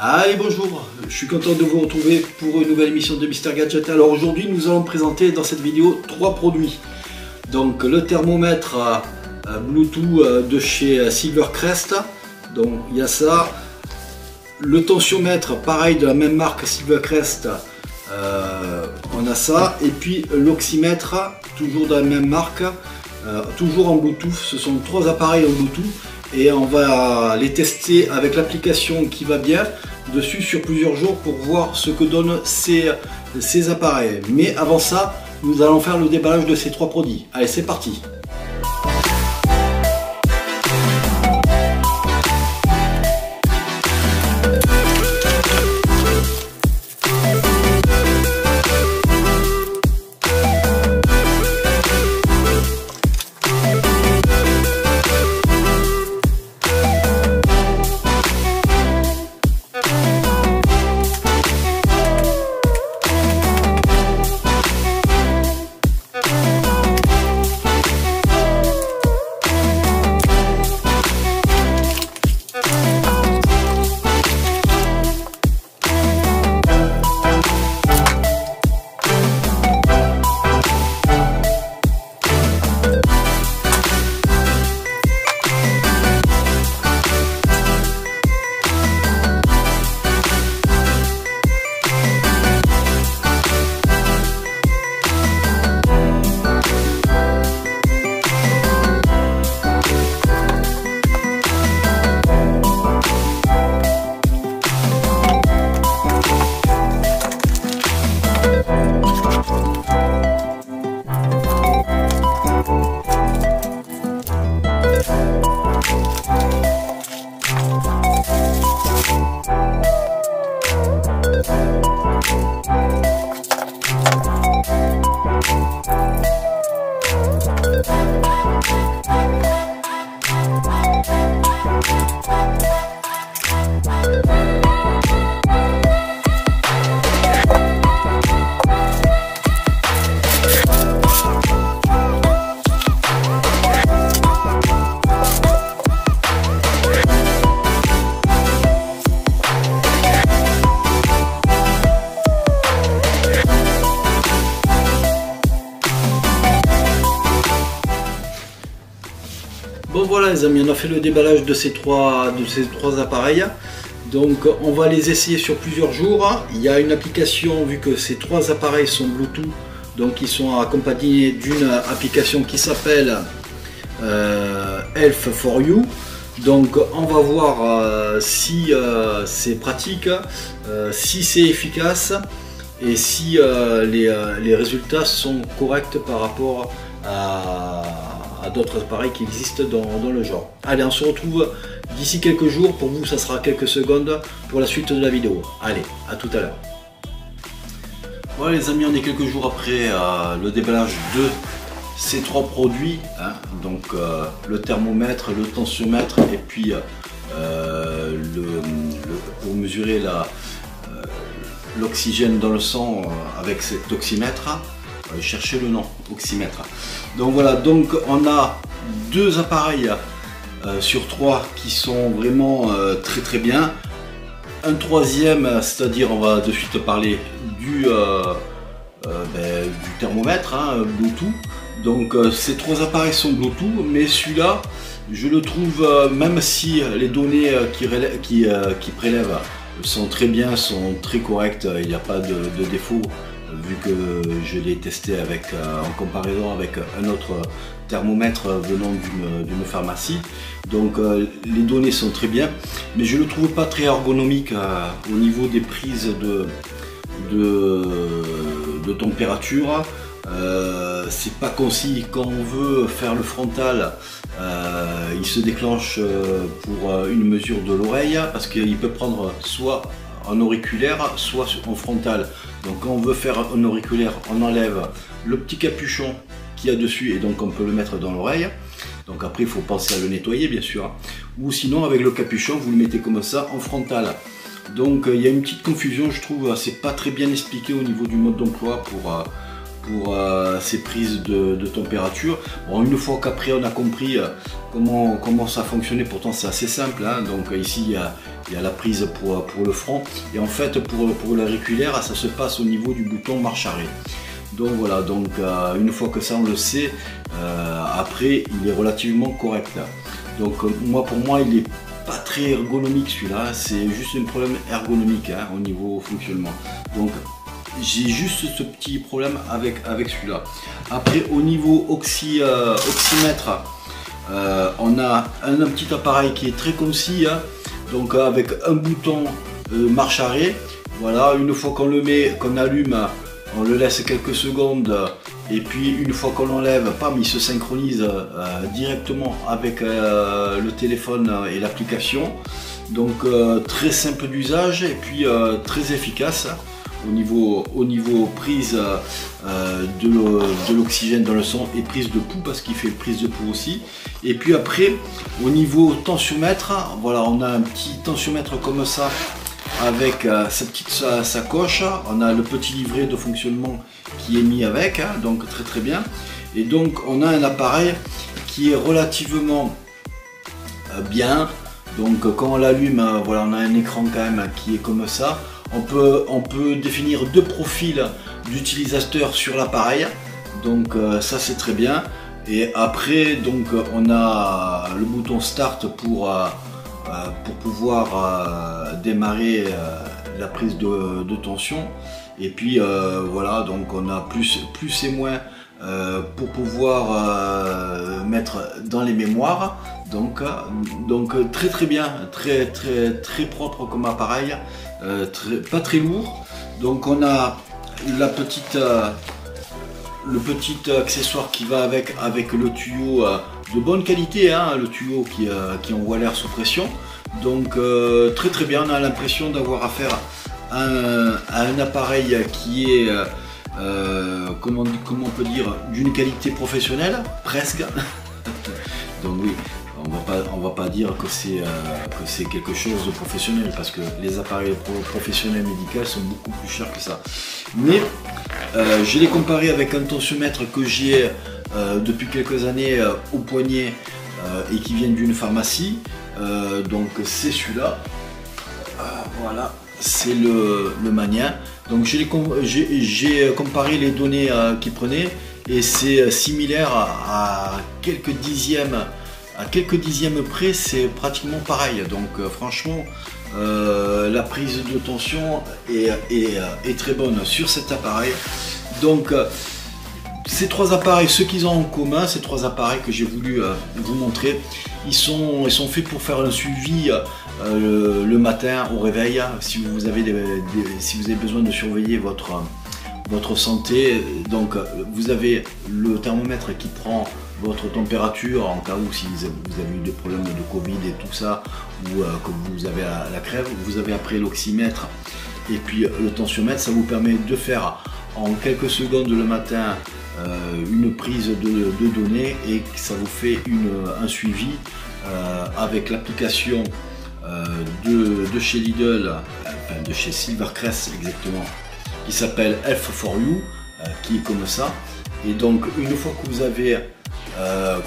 Allez, bonjour, je suis content de vous retrouver pour une nouvelle émission de Mister Gadget. Alors aujourd'hui nous allons présenter dans cette vidéo 3 produits. Donc le thermomètre Bluetooth de chez Silvercrest, donc il y a ça. Le tensiomètre pareil de la même marque Silvercrest, on a ça. Et puis l'oxymètre toujours de la même marque, toujours en Bluetooth. Ce sont 3 appareils en Bluetooth. Et on va les tester avec l'application qui va bien dessus sur plusieurs jours pour voir ce que donnent ces appareils. Mais avant ça, nous allons faire le déballage de ces 3 produits. Allez, c'est parti! Bon voilà les amis, on a fait le déballage de ces trois appareils. Donc on va les essayer sur plusieurs jours. Il y a une application, vu que ces 3 appareils sont Bluetooth, donc ils sont accompagnés d'une application qui s'appelle Health for You. Donc on va voir si c'est pratique, si c'est efficace et si les résultats sont corrects par rapport à d'autres appareils qui existent dans le genre. Allez, on se retrouve d'ici quelques jours. Pour vous, ça sera quelques secondes pour la suite de la vidéo. Allez, à tout à l'heure. Voilà les amis, on est quelques jours après le déballage de ces 3 produits, hein. Donc le thermomètre, le tensiomètre et puis pour mesurer l'oxygène dans le sang avec cet oxymètre. Chercher le nom, oxymètre. Donc voilà, donc on a 2 appareils sur 3 qui sont vraiment très bien. Un troisième, c'est-à-dire on va de suite parler du thermomètre, hein, Bluetooth. Donc ces 3 appareils sont Bluetooth, mais celui-là, je le trouve, même si les données qui prélèvent sont très bien, sont très correctes, il n'y a pas de défaut. Vu que je l'ai testé en comparaison avec un autre thermomètre venant d'une pharmacie. Donc les données sont très bien, mais je ne le trouve pas très ergonomique au niveau des prises de température. C'est pas concis. Quand on veut faire le frontal, il se déclenche pour une mesure de l'oreille, parce qu'il peut prendre soit en auriculaire, soit en frontal. Donc quand on veut faire un auriculaire, on enlève le petit capuchon qu'il y a dessus et donc on peut le mettre dans l'oreille. Donc après il faut penser à le nettoyer bien sûr. Ou sinon avec le capuchon vous le mettez comme ça en frontal. Donc il y a une petite confusion, je trouve, c'est pas très bien expliqué au niveau du mode d'emploi pour ces prises de température. Bon, une fois qu'après on a compris comment ça fonctionnait, pourtant c'est assez simple, hein. Donc ici il y a la prise pour le front, et en fait pour l'auriculaire, ça se passe au niveau du bouton marche arrêt. Donc voilà, donc une fois que ça on le sait, après il est relativement correct. Donc pour moi il est pas très ergonomique celui-là, c'est juste un problème ergonomique hein, au niveau fonctionnement. Donc j'ai juste ce petit problème avec celui-là. Après au niveau oxymètre, on a un petit appareil qui est très concis, hein, donc avec un bouton marche arrêt. Voilà, une fois qu'on le met, qu'on allume, on le laisse quelques secondes et puis une fois qu'on l'enlève, pam, il se synchronise directement avec le téléphone et l'application. Donc très simple d'usage et puis très efficace au niveau prise de l'oxygène dans le son et prise de pouls, parce qu'il fait prise de pouls aussi. Et puis après au niveau tensiomètre, voilà, on a un petit tensiomètre comme ça avec sa petite sacoche. On a le petit livret de fonctionnement qui est mis avec, hein, donc très bien. Et donc on a un appareil qui est relativement bien. Donc quand on l'allume, voilà, on a un écran quand même qui est comme ça. On peut définir deux profils d'utilisateurs sur l'appareil, donc ça c'est très bien. Et après donc on a le bouton start pour pouvoir démarrer la prise de tension. Et puis voilà, donc on a plus et moins pour pouvoir mettre dans les mémoires. Donc très bien, très propre comme appareil, pas très lourd. Donc on a la petite le petit accessoire qui va avec le tuyau de bonne qualité, hein, le tuyau qui envoie l'air sous pression. Donc très bien, on a l'impression d'avoir affaire à un appareil qui est comment on peut dire, d'une qualité professionnelle, presque. Donc oui, on va pas dire que c'est quelque chose de professionnel, parce que les appareils professionnels médicaux sont beaucoup plus chers que ça. Mais je l'ai comparé avec un tensiomètre que j'ai depuis quelques années au poignet et qui vient d'une pharmacie. Donc c'est celui-là. Voilà, c'est le Mania. Donc j'ai comparé les données qu'il prenait et c'est similaire à quelques dixièmes près, c'est pratiquement pareil. Donc franchement la prise de tension est très bonne sur cet appareil. Donc ces trois appareils, ce qu'ils ont en commun, ces trois appareils que j'ai voulu vous montrer, ils sont faits pour faire un suivi le matin au réveil, si vous avez besoin de surveiller votre santé. Donc vous avez le thermomètre qui prend votre température en cas où si vous avez eu des problèmes de Covid et tout ça, ou que vous avez la crève. Vous avez après l'oxymètre et puis le tensiomètre. Ça vous permet de faire en quelques secondes le matin une prise de données, et ça vous fait un suivi avec l'application de chez Lidl, enfin de chez Silvercrest exactement, qui s'appelle Health4U, qui est comme ça. Et donc une fois que vous avez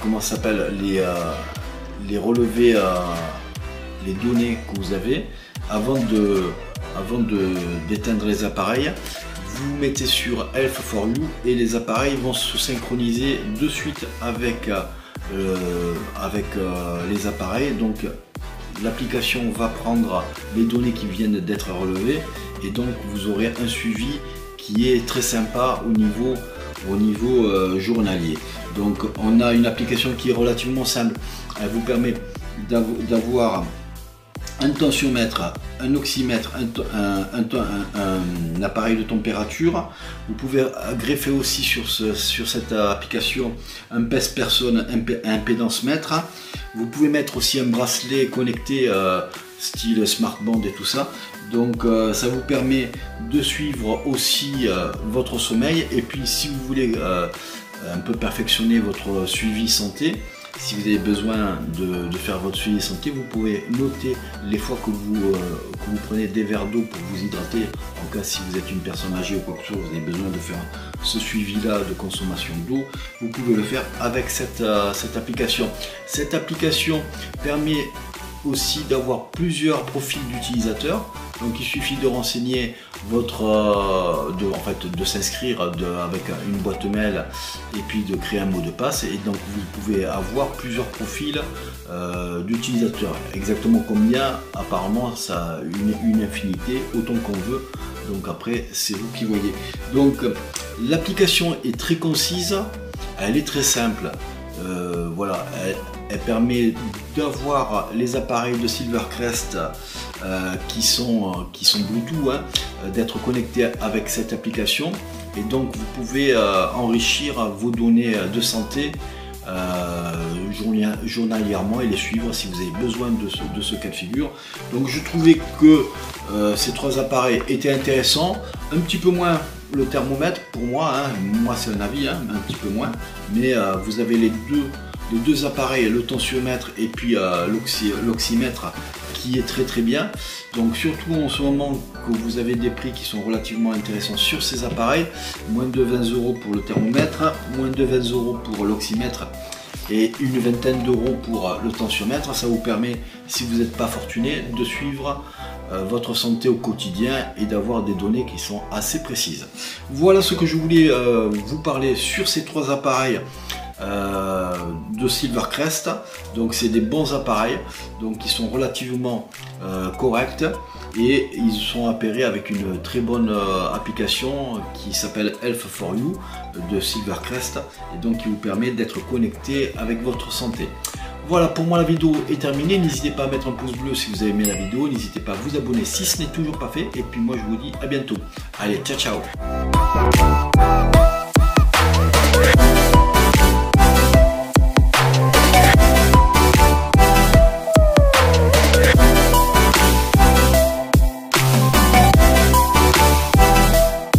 comment ça s'appelle, les relevés, les données que vous avez, avant d'éteindre les appareils, vous mettez sur Health4U et les appareils vont se synchroniser de suite avec les appareils. Donc l'application va prendre les données qui viennent d'être relevées, et donc vous aurez un suivi qui est très sympa au niveau journalier. Donc on a une application qui est relativement simple. Elle vous permet d'avoir un tensiomètre, un oxymètre, un appareil de température. Vous pouvez greffer aussi sur cette application un pèse-personne, un impédance mètre. Vous pouvez mettre aussi un bracelet connecté style smartband et tout ça. Donc ça vous permet de suivre aussi votre sommeil. Et puis si vous voulez un peu perfectionner votre suivi santé, si vous avez besoin de faire votre suivi santé, vous pouvez noter les fois que vous prenez des verres d'eau pour vous hydrater. En cas si vous êtes une personne âgée ou quoi que ce soit, vous avez besoin de faire ce suivi-là de consommation d'eau, vous pouvez le faire avec cette application. Cette application permet aussi d'avoir plusieurs profils d'utilisateurs. Donc il suffit de renseigner votre, de s'inscrire avec une boîte mail et puis de créer un mot de passe, et donc vous pouvez avoir plusieurs profils d'utilisateurs. Exactement combien, apparemment ça a une infinité, autant qu'on veut. Donc après c'est vous qui voyez. Donc l'application est très concise, elle est très simple. Voilà, elle permet d'avoir les appareils de Silvercrest qui sont Bluetooth, d'être connectés avec cette application, et donc vous pouvez enrichir vos données de santé journalièrement et les suivre si vous avez besoin de ce cas de figure. Donc je trouvais que ces trois appareils étaient intéressants, un petit peu moins le thermomètre pour moi, moi c'est un avis, un petit peu moins, mais vous avez les deux appareils, le tensiomètre et puis l'oxymètre, qui est très bien. Donc surtout en ce moment que vous avez des prix qui sont relativement intéressants sur ces appareils, moins de 20 € pour le thermomètre, moins de 20 € pour l'oxymètre et une vingtaine d'euros pour le tensiomètre. Ça vous permet, si vous n'êtes pas fortuné, de suivre votre santé au quotidien et d'avoir des données qui sont assez précises. Voilà ce que je voulais vous parler sur ces trois appareils de Silvercrest. Donc c'est des bons appareils, donc qui sont relativement corrects, et ils sont appairés avec une très bonne application qui s'appelle Health4You de Silvercrest, et donc qui vous permet d'être connecté avec votre santé. Voilà, pour moi la vidéo est terminée. N'hésitez pas à mettre un pouce bleu si vous avez aimé la vidéo, n'hésitez pas à vous abonner si ce n'est toujours pas fait, et puis moi je vous dis à bientôt. Allez, ciao ciao.